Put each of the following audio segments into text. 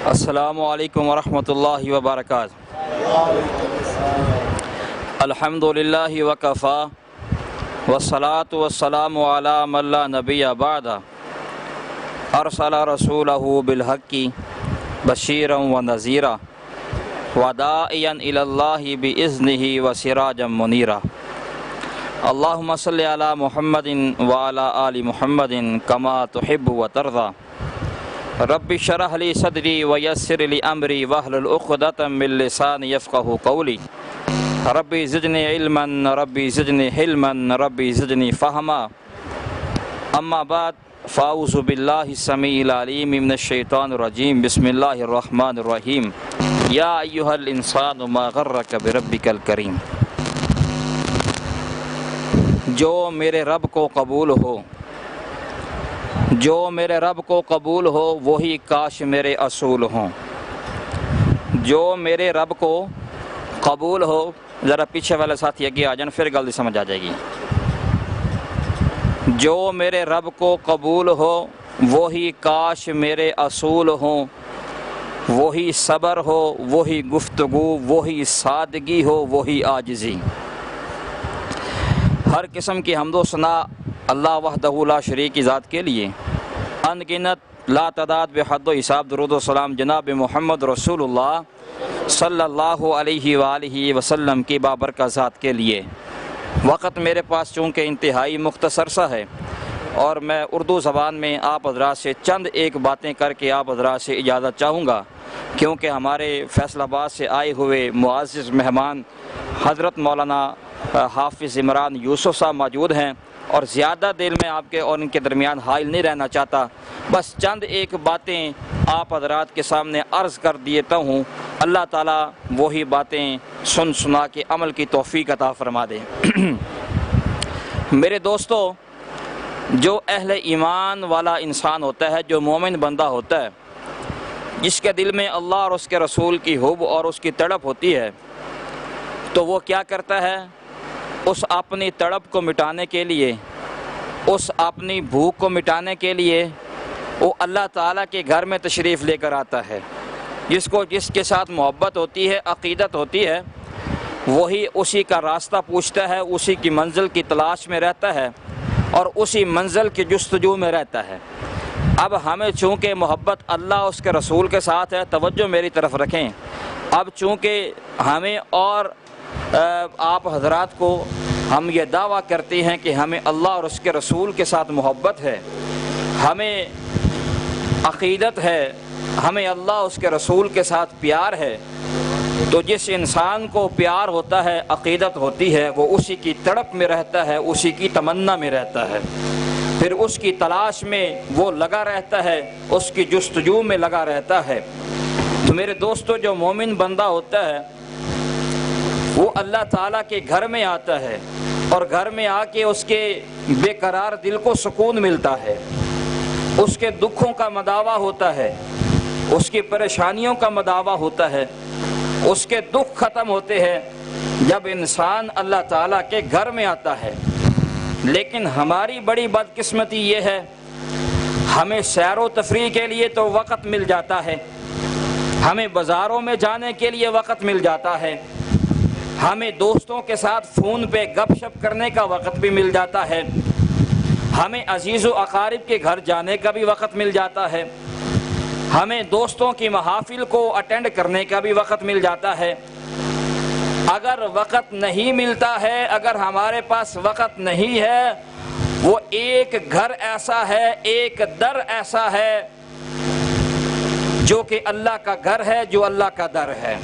السلام علیکم ورحمۃ اللہ وبرکاتہ۔ الحمد للہ وکفا والصلاة والسلام علی من لا نبی بعد ارسل رسولہ بالحق بشیرا ونذیرا وداعیا الی اللہ باذنہ وسراجا منیرا۔ اللہم صلی علی محمد وعلی آل محمد کما تحب وترضی۔ رب اشرح لی صدری ویسر لی امری واحلل عقدۃ من لسانی یفقہوا قولی۔ ربی زدنی علما ربی زدنی حلما ربی زدنی فہما۔ اما بعد فاعوذ باللہ السمیع العلیم من الشیطان الرجیم، بسم اللہ الرحمن الرحیم۔ یا ایہا الانسان ما غرک بربک الکریم۔ جو میرے رب کو قبول ہو، جو میرے رب کو قبول ہو وہی کاش میرے اصول ہوں۔ جو میرے رب کو قبول ہو، ذرا پیچھے والے ساتھی آگے آ جائیں پھر غلطی سمجھ آ جائے گی۔ جو میرے رب کو قبول ہو وہی کاش میرے اصول ہوں، وہی صبر ہو، وہی گفتگو، وہی سادگی ہو، وہی عاجزی۔ ہر قسم کی حمد و ثنا اللہ وحدہ لا شریک کی ذات کے لیے، ان گنت لا تعداد بے حد و حساب درود و سلام جناب محمد رسول اللہ صلی اللہ علیہ وآلہ وسلم کی بابرکت ذات کے لیے۔ وقت میرے پاس چونکہ انتہائی مختصر سا ہے اور میں اردو زبان میں آپ حضرات سے چند ایک باتیں کر کے آپ حضرات سے اجازت چاہوں گا، کیونکہ ہمارے فیصل آباد سے آئے ہوئے معزز مہمان حضرت مولانا حافظ عمران یوسف صاحب موجود ہیں اور زیادہ دیر میں آپ کے اور ان کے درمیان حائل نہیں رہنا چاہتا۔ بس چند ایک باتیں آپ حضرات کے سامنے عرض کر دیتا ہوں، اللہ تعالیٰ وہی باتیں سن سنا کے عمل کی توفیق عطا فرما دے۔ میرے دوستو، جو اہل ایمان والا انسان ہوتا ہے، جو مومن بندہ ہوتا ہے، جس کے دل میں اللہ اور اس کے رسول کی حب اور اس کی تڑپ ہوتی ہے، تو وہ کیا کرتا ہے؟ اس اپنی تڑپ کو مٹانے کے لیے، اس اپنی بھوک کو مٹانے کے لیے وہ اللہ تعالیٰ کے گھر میں تشریف لے کر آتا ہے۔ جس کے ساتھ محبت ہوتی ہے، عقیدت ہوتی ہے، وہی اسی کا راستہ پوچھتا ہے، اسی کی منزل کی تلاش میں رہتا ہے اور اسی منزل کی جستجو میں رہتا ہے۔ اب ہمیں چونکہ محبت اللہ اس کے رسول کے ساتھ ہے، توجہ میری طرف رکھیں۔ اب چونکہ ہمیں اور آپ حضرات کو ہم یہ دعویٰ کرتے ہیں کہ ہمیں اللہ اور اس کے رسول کے ساتھ محبت ہے، ہمیں عقیدت ہے، ہمیں اللہ اس کے رسول کے ساتھ پیار ہے، تو جس انسان کو پیار ہوتا ہے، عقیدت ہوتی ہے، وہ اسی کی تڑپ میں رہتا ہے، اسی کی تمنا میں رہتا ہے، پھر اس کی تلاش میں وہ لگا رہتا ہے، اس کی جستجو میں لگا رہتا ہے۔ تو میرے دوستو، جو مومن بندہ ہوتا ہے وہ اللہ تعالیٰ کے گھر میں آتا ہے اور گھر میں آ کے اس کے بے قرار دل کو سکون ملتا ہے، اس کے دکھوں کا مداوع ہوتا ہے، اس کی پریشانیوں کا مداوع ہوتا ہے، اس کے دکھ ختم ہوتے ہیں جب انسان اللہ تعالیٰ کے گھر میں آتا ہے۔ لیکن ہماری بڑی بدقسمتی یہ ہے، ہمیں سیر و تفریح کے لیے تو وقت مل جاتا ہے، ہمیں بازاروں میں جانے کے لیے وقت مل جاتا ہے، ہمیں دوستوں کے ساتھ فون پہ گپ شپ کرنے کا وقت بھی مل جاتا ہے، ہمیں عزیز و اقارب کے گھر جانے کا بھی وقت مل جاتا ہے، ہمیں دوستوں کی محافل کو اٹینڈ کرنے کا بھی وقت مل جاتا ہے۔ اگر وقت نہیں ملتا ہے، اگر ہمارے پاس وقت نہیں ہے، وہ ایک گھر ایسا ہے، ایک در ایسا ہے جو کہ اللہ کا گھر ہے، جو اللہ کا در ہے۔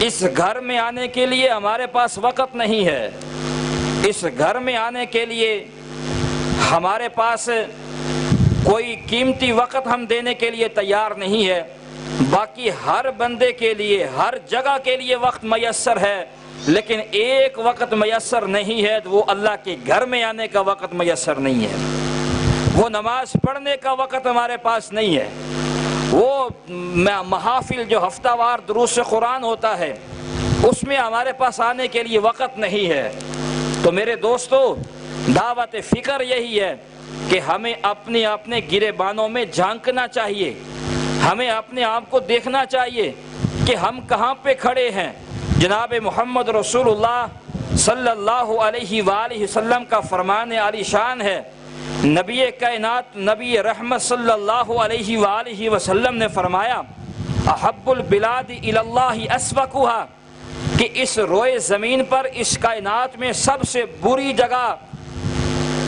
اس گھر میں آنے کے لیے ہمارے پاس وقت نہیں ہے، اس گھر میں آنے کے لیے ہمارے پاس کوئی قیمتی وقت ہم دینے کے لیے تیار نہیں ہے۔ باقی ہر بندے کے لیے، ہر جگہ کے لیے وقت میسر ہے، لیکن ایک وقت میسر نہیں ہے، وہ اللہ کے گھر میں آنے کا وقت میسر نہیں ہے، وہ نماز پڑھنے کا وقت ہمارے پاس نہیں ہے، وہ محافل جو ہفتہ وار دروس قرآن ہوتا ہے اس میں ہمارے پاس آنے کے لیے وقت نہیں ہے۔ تو میرے دوستو، دعوت فکر یہی ہے کہ ہمیں اپنے گریبانوں میں جھانکنا چاہیے ہمیں اپنے آپ کو دیکھنا چاہیے کہ ہم کہاں پہ کھڑے ہیں۔ جناب محمد رسول اللہ صلی اللہ علیہ وآلہ وسلم کا فرمان عالی شان ہے۔ نبی کائنات نبی رحمت صلی اللہ علیہ وآلہ وسلم نے فرمایا احب البلاد الی اللہ اسبقھا، کہ اس روئے زمین پر اس کائنات میں سب سے بری جگہ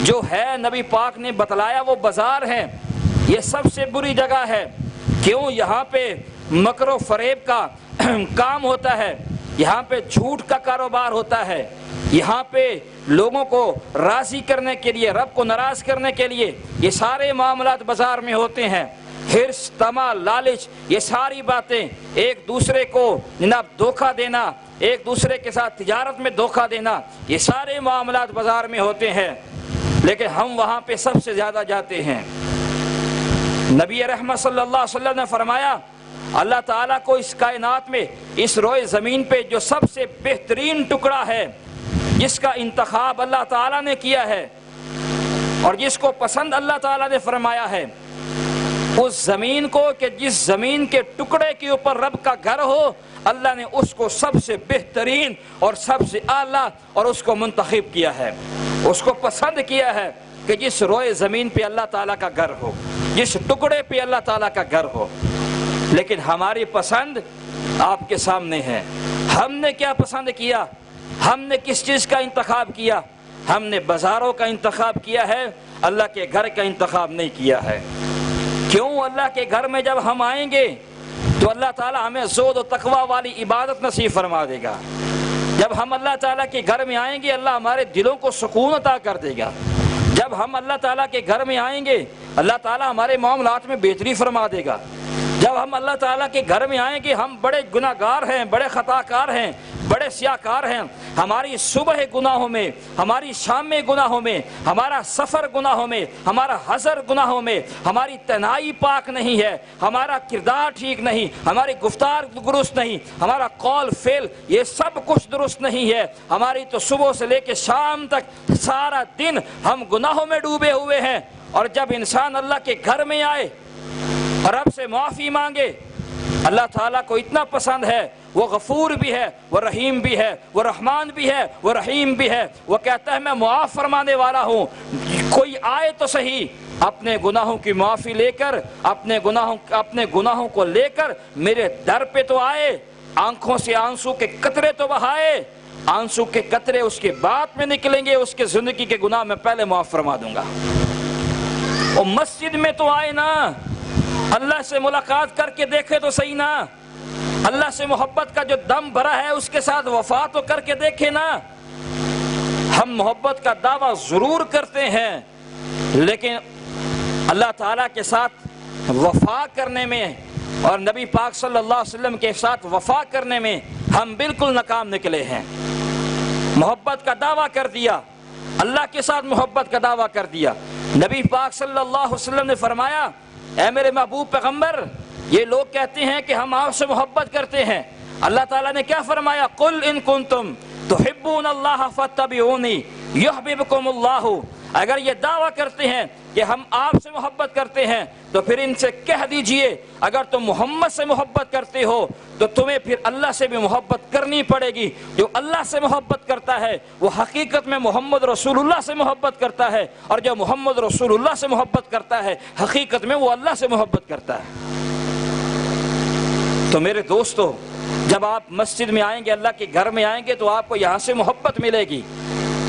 جو ہے نبی پاک نے بتلایا وہ بازار ہے، یہ سب سے بری جگہ ہے۔ کیوں؟ یہاں پہ مکر و فریب کا کام ہوتا ہے، یہاں پہ جھوٹ کا کاروبار ہوتا ہے، یہاں پہ لوگوں کو راضی کرنے کے لیے، رب کو ناراض کرنے کے لیے یہ سارے معاملات بازار میں ہوتے ہیں۔ حرص، طمع، لالچ، یہ ساری باتیں، ایک دوسرے کو جناب دھوکہ دینا، ایک دوسرے کے ساتھ تجارت میں دھوکہ دینا، یہ سارے معاملات بازار میں ہوتے ہیں، لیکن ہم وہاں پہ سب سے زیادہ جاتے ہیں۔ نبی رحمت صلی اللہ علیہ وسلم نے فرمایا اللہ تعالیٰ کو اس کائنات میں اس روئے زمین پہ جو سب سے بہترین ٹکڑا ہے، جس کا انتخاب اللہ تعالیٰ نے کیا ہے اور جس کو پسند اللہ تعالیٰ نے فرمایا ہے، اس زمین کو، کہ جس زمین کے ٹکڑے کے اوپر رب کا گھر ہو، اللہ نے اس کو سب سے بہترین اور سب سے اعلیٰ اور اس کو منتخب کیا ہے، اس کو پسند کیا ہے کہ جس روئے زمین پہ اللہ تعالیٰ کا گھر ہو، جس ٹکڑے پہ اللہ تعالیٰ کا گھر ہو۔ لیکن ہماری پسند آپ کے سامنے ہے۔ ہم نے کیا پسند کیا؟ ہم نے کس چیز کا انتخاب کیا؟ ہم نے بازاروں کا انتخاب کیا ہے، اللہ کے گھر کا انتخاب نہیں کیا ہے۔ کیوں؟ اللہ کے گھر میں جب ہم آئیں گے تو اللہ تعالیٰ ہمیں زہد و تقوی والی عبادت نصیب فرما دے گا۔ جب ہم اللہ تعالیٰ کے گھر میں آئیں گے اللہ ہمارے دلوں کو سکون عطا کر دے گا۔ جب ہم اللہ تعالیٰ کے گھر میں آئیں گے اللہ تعالیٰ ہمارے معاملات میں بہتری فرما دے گا۔ جب ہم اللہ تعالیٰ کے گھر میں آئیں گے، ہم بڑے گناہ گار ہیں، بڑے خطا کار ہیں، بڑے سیاہ کار ہیں، ہماری صبح گناہوں میں، ہماری شام میں گناہوں میں، ہمارا سفر گناہوں میں، ہمارا حضر گناہوں میں، ہماری تنہائی پاک نہیں ہے، ہمارا کردار ٹھیک نہیں، ہماری گفتار درست نہیں، ہمارا قول فعل یہ سب کچھ درست نہیں ہے، ہماری تو صبح سے لے کے شام تک سارا دن ہم گناہوں میں ڈوبے ہوئے ہیں۔ اور جب انسان اللہ کے گھر میں آئے اور رب سے معافی مانگے، اللہ تعالیٰ کو اتنا پسند ہے، وہ غفور بھی ہے، وہ رحیم بھی ہے، وہ رحمان بھی ہے، وہ رحیم بھی ہے، وہ کہتا ہے میں معاف فرمانے والا ہوں۔ کوئی آئے تو صحیح اپنے گناہوں کی معافی لے کر، اپنے گناہوں کو لے کر میرے در پہ تو آئے، آنکھوں سے آنسو کے قطرے تو بہائے، آنسو کے قطرے اس کے بعد میں نکلیں گے، اس کے زندگی کے گناہ میں پہلے معاف فرما دوں گا۔ اور مسجد میں تو آئے نا، اللہ سے ملاقات کر کے دیکھے تو صحیح نا، اللہ سے محبت کا جو دم بھرا ہے اس کے ساتھ وفا تو کر کے دیکھے نا۔ ہم محبت کا دعویٰ ضرور کرتے ہیں لیکن اللہ تعالیٰ کے ساتھ وفا کرنے میں اور نبی پاک صلی اللہ علیہ وسلم کے ساتھ وفا کرنے میں ہم بالکل ناکام نکلے ہیں۔ محبت کا دعویٰ کر دیا، اللہ کے ساتھ محبت کا دعویٰ کر دیا۔ نبی پاک صلی اللہ علیہ وسلم نے فرمایا اے میرے محبوب پیغمبر، یہ لوگ کہتے ہیں کہ ہم آپ سے محبت کرتے ہیں، اللہ تعالیٰ نے کیا فرمایا؟ قل ان کنتم تحبون اللہ فاتبعونی یحببکم اللہ۔ اگر یہ دعویٰ کرتے ہیں کہ ہم آپ سے محبت کرتے ہیں تو پھر ان سے کہہ دیجئے اگر تم محمد سے محبت کرتے ہو تو تمہیں پھر اللہ سے بھی محبت کرنی پڑے گی۔ جو اللہ سے محبت کرتا ہے وہ حقیقت میں محمد رسول اللہ سے محبت کرتا ہے، اور جو محمد رسول اللہ سے محبت کرتا ہے حقیقت میں وہ اللہ سے محبت کرتا ہے۔ تو میرے دوستو، جب آپ مسجد میں آئیں گے، اللہ کے گھر میں آئیں گے تو آپ کو یہاں سے محبت ملے گی۔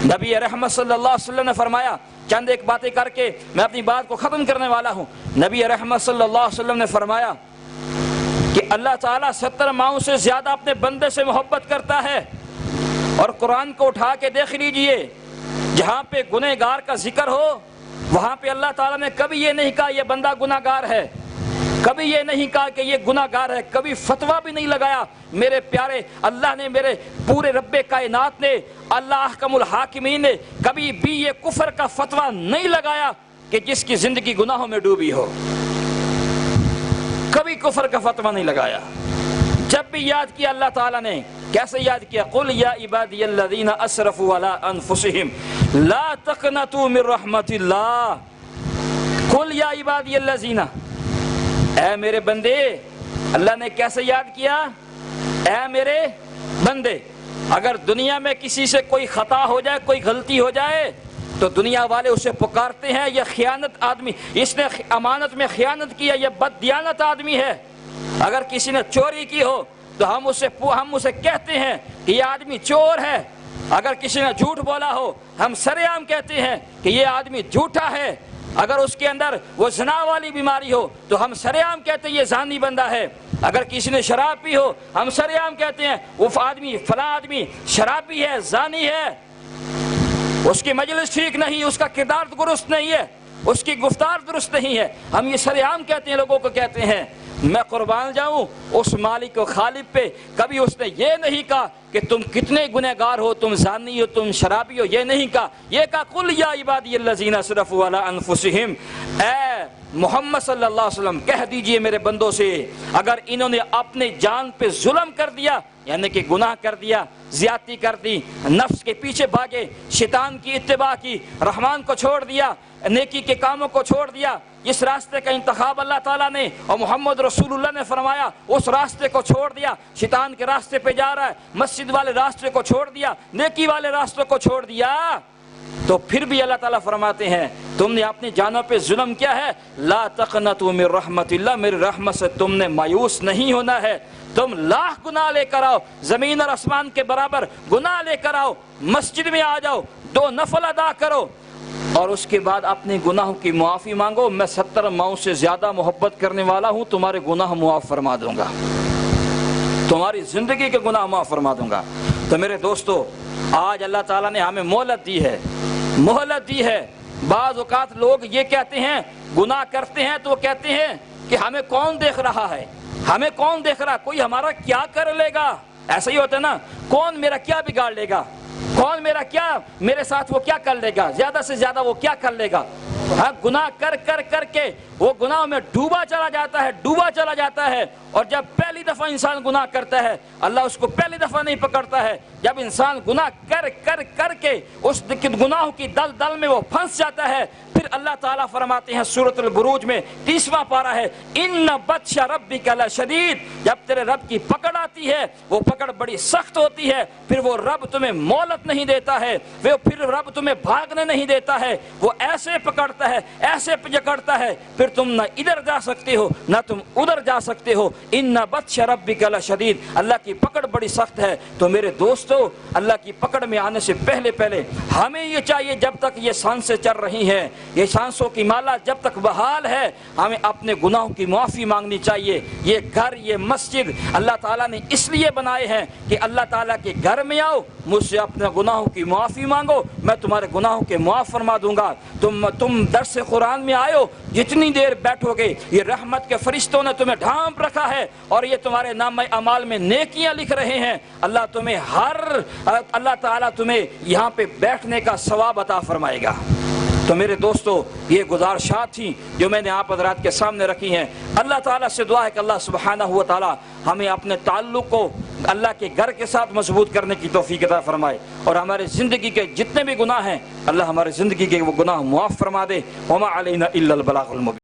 نبی رحمت صلی اللہ علیہ وسلم نے فرمایا، چند ایک باتیں کر کے میں اپنی بات کو ختم کرنے والا ہوں۔ نبی رحمت صلی اللہ علیہ وسلم نے فرمایا کہ اللہ تعالیٰ 70 ماؤں سے زیادہ اپنے بندے سے محبت کرتا ہے، اور قرآن کو اٹھا کے دیکھ لیجئے، جہاں پہ گنہگار کا ذکر ہو وہاں پہ اللہ تعالیٰ نے کبھی یہ نہیں کہا یہ بندہ گناہ گار ہے، کبھی یہ نہیں کہا کہ یہ گناہ گار ہے، کبھی فتویٰ بھی نہیں لگایا۔ میرے پیارے اللہ نے، میرے پورے رب کائنات نے، اللہ احکم الحاکمین نے کبھی بھی یہ کفر کا فتویٰ نہیں لگایا کہ جس کی زندگی گناہوں میں ڈوبی ہو، کبھی کفر کا فتویٰ نہیں لگایا۔ جب بھی یاد کیا اللہ تعالیٰ نے کیسے یاد کیا؟ قل یا عبادی الذین اسرفوا علی انفسہم لا تقنطوا من رحمت اللہ، قل یا عبادی الذین، اے میرے بندے، اللہ نے کیسے یاد کیا؟ اے میرے بندے، اگر دنیا میں کسی سے کوئی خطا ہو جائے، کوئی غلطی ہو جائے تو دنیا والے اسے پکارتے ہیں یہ خیانت آدمی، اس نے امانت میں خیانت کیا، یہ بددیانت آدمی ہے۔ اگر کسی نے چوری کی ہو تو ہم اسے کہتے ہیں کہ یہ آدمی چور ہے۔ اگر کسی نے جھوٹ بولا ہو ہم سرے عام کہتے ہیں کہ یہ آدمی جھوٹا ہے۔ اگر اس کے اندر وہ زنا والی بیماری ہو تو ہم سرے عام کہتے ہیں یہ زانی بندہ ہے۔ اگر کسی نے شراب پی ہو ہم سرے عام کہتے ہیں وہ آدمی فلاں آدمی شرابی ہے، زانی ہے، اس کی مجلس ٹھیک نہیں، اس کا کردار درست نہیں ہے، اس کی گفتار درست نہیں ہے، ہم یہ سرے عام کہتے ہیں، لوگوں کو کہتے ہیں۔ میں قربان جاؤں اس مالک و خالق پہ، کبھی اس نے یہ نہیں کہا کہ تم کتنے گنہگار ہو، تم زانی ہو، تم شرابی ہو، یہ نہیں کہا۔ یہ کہا قل یا عبادی الذین اسرفوا علی انفسہم، اے محمد صلی اللہ علیہ وسلم کہہ دیجئے میرے بندوں سے، اگر انہوں نے اپنے جان پہ ظلم کر دیا، یعنی کہ گناہ کر دیا، زیادتی کر دی، نفس کے پیچھے بھاگے، شیطان کی اتباع کی، رحمان کو چھوڑ دیا، نیکی کے کاموں کو چھوڑ دیا، اس راستے کا انتخاب اللہ تعالیٰ نے اور محمد رسول اللہ نے فرمایا، اس راستے کو چھوڑ دیا، شیطان کے راستے پہ جا رہا ہے، مسجد والے راستے کو چھوڑ دیا، نیکی والے راستے کو چھوڑ دیا، تو پھر بھی اللہ تعالیٰ فرماتے ہیں تم نے اپنی جانوں پہ ظلم کیا ہے، لا تقنطوا من رحمت اللہ، میری رحمت سے تم نے مایوس نہیں ہونا ہے۔ تم لاکھ گناہ لے کر آؤ، زمین اور آسمان کے برابر گناہ لے کر آؤ، مسجد میں آ جاؤ، 2 نفل ادا کرو اور اس کے بعد اپنے گناہوں کی معافی مانگو، میں 70 ماؤں سے زیادہ محبت کرنے والا ہوں، تمہارے گناہ معاف فرما دوں گا، تمہاری زندگی کے گناہ معاف فرما دوں گا۔ تو میرے دوستو، آج اللہ تعالیٰ نے ہمیں مہلت دی ہے، مہلت دی ہے۔ بعض اوقات لوگ یہ کہتے ہیں، گناہ کرتے ہیں تو وہ کہتے ہیں کہ ہمیں کون دیکھ رہا ہے، ہمیں کون دیکھ رہا، کوئی ہمارا کیا کر لے گا، ایسا ہی ہوتا ہے نا، کون میرا کیا بگاڑ لے گا، کون میرا کیا، میرے ساتھ وہ کیا کر لے گا، زیادہ سے زیادہ وہ کیا کر لے گا۔ گناہ کر کر کر کے وہ گناہ میں ڈوبا چلا جاتا ہے، اور جب پہلی دفعہ انسان گناہ کرتا ہے اللہ اس کو پہلی دفعہ نہیں پکڑتا ہے، جب انسان گناہ کر کر کر کے اس گناہوں کی دل میں وہ پھنس جاتا ہے، پھر اللہ تعالیٰ فرماتے ہیں سورۃ البروج میں 30واں پارہ ہے، ان بطش ربک لشدید، جب تیرے رب کی پکڑ آتی ہے وہ پکڑ بڑی سخت ہوتی ہے، پھر وہ رب تمہیں مہلت نہیں دیتا ہے، پھر رب تمہیں بھاگنے نہیں دیتا ہے، وہ ایسے پکڑتا ہے، ایسے جکڑتا ہے، پھر تم نہ ادھر جا سکتے ہو نہ تم ادھر جا سکتے ہو۔ ان بطش ربک لشدید، اللہ کی پکڑ بڑی سخت ہے۔ تو میرے دوستو، اللہ کی پکڑ میں آنے سے پہلے ہمیں یہ چاہیے، جب تک یہ سانسیں چل رہی ہیں، یہ سانسوں کی مالا جب تک بحال ہے، ہمیں اپنے گناہوں کی معافی مانگنی چاہیے۔ یہ گھر، یہ مسجد اللہ تعالیٰ نے اس لیے بنائے ہیں کہ اللہ تعالیٰ کے گھر میں آؤ، مجھ سے اپنے گناہوں کی معافی مانگو، میں تمہارے گناہوں کے معاف فرما دوں گا۔ تم درس قرآن میں آئے ہو، جتنی دیر بیٹھو گے یہ رحمت کے فرشتوں نے تمہیں ڈھانپ رکھا ہے اور یہ تمہارے نامہ اعمال میں نیکیاں لکھ رہے ہیں۔ اللہ تعالیٰ تمہیں یہاں پہ بیٹھنے کا ثواب عطا فرمائے گا۔ تو میرے دوستو، یہ گزارشات تھیں جو میں نے آپ حضرات کے سامنے رکھی ہیں۔ اللہ تعالیٰ سے دعا ہے کہ اللہ سبحانہ و تعالیٰ ہمیں اپنے تعلق کو اللہ کے گھر کے ساتھ مضبوط کرنے کی توفیق عطا فرمائے، اور ہمارے زندگی کے جتنے بھی گناہ ہیں اللہ ہمارے زندگی کے وہ گناہ معاف فرما دے۔ وما علینا الا البلاغ المبین۔